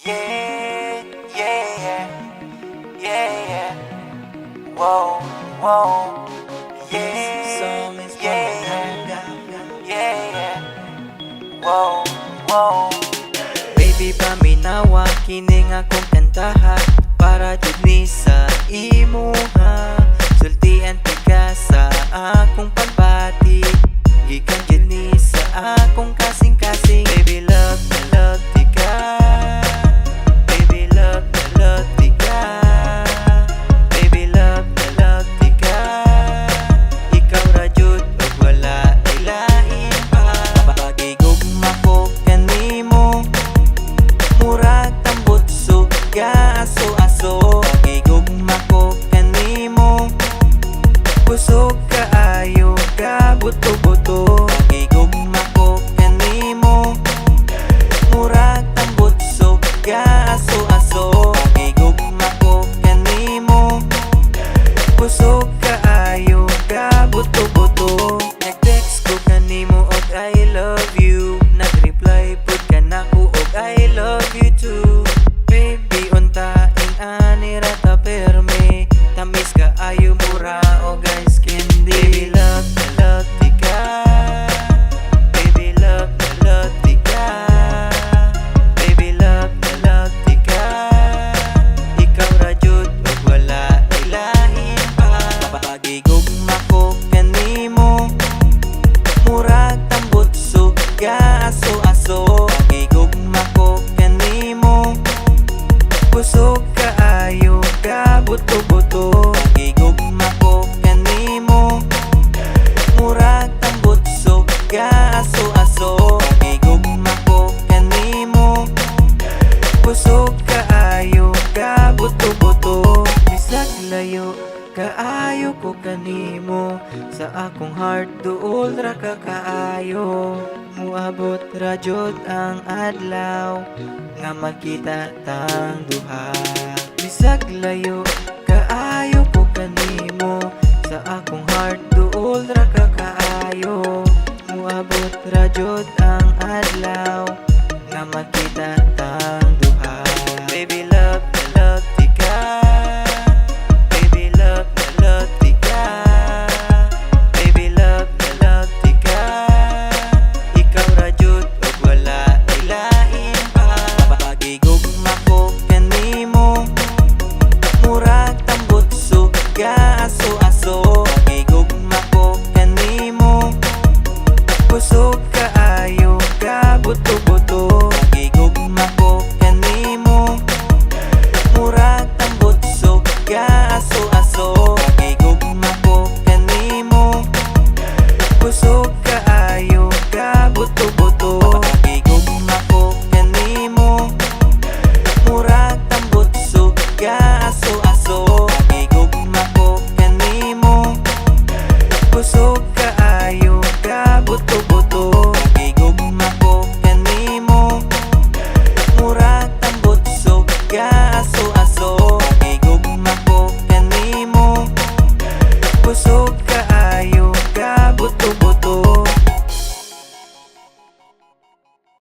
Yeah, yeah, yeah, yeah. Whoa, whoa. Yeah, yeah, yeah. Whoa, whoa. Baby, paminawa kining akong kantaha para jud ni sa imuha. Sultian ti ka sa akong pagbati, gikan jud ni sa akong kasing-kasing. Baby, love ti ka. Baby, love ti ka. Baby, love ti ka. Ikaw ra jud ug wala ay lain pa. Pagigugma ko kanimo, murag tambot suga aso-aso. Pagigugma ko kanimo, kusog kaayo ka buto-buto. Pagigugma ko kanimo, murag tambot suga aso-aso. Pagigugma ko kanimo, kusog kaayo ka buto-buto. Nag-text ko kanimo og I love you, nag-reply pud ka nako og I love you too. Baby, untain ani ra ta perme, tamis ka ayo mura o guys candy. Baby, love ti ka. Baby, love ti ka. Baby, love ti ka. Ikaw ra jud ug wala ay lain pa. Pagigugma ko kanimo, murag tambot suga aso-aso. Pagigugma ko kanimo, kusog kaayo ka buto-buto. Pagigugma ko kanimo, murag tambot suga aso-aso. Pagigugma ko kanimo, kusog kaayo ka buto-buto. Bisag layo kaayo ko kanimo, sa akong heart duol ra ka kaayo. Muabot ra jud ang adlaw nga makita tang duha. Bisag layo kaayo ko kanimo, sa akong heart duol ra ka kaayo. Muabot ra jud ang adlaw nga makita tang duha. Baby, love ti ka. Baby, love ti ka. Baby, love ti ka. Ikaw ra jud ug wala ay lain pa. Pagigugma ko kanimo, murag tambot suga aso-aso. Pagigugma ko kanimo, kusog kaayo ka buto-buto. Pagigugma ko kanimo, murag tambot suga aso-aso. Pagigugma ko kanimo, kusog kaayo ka buto-buto.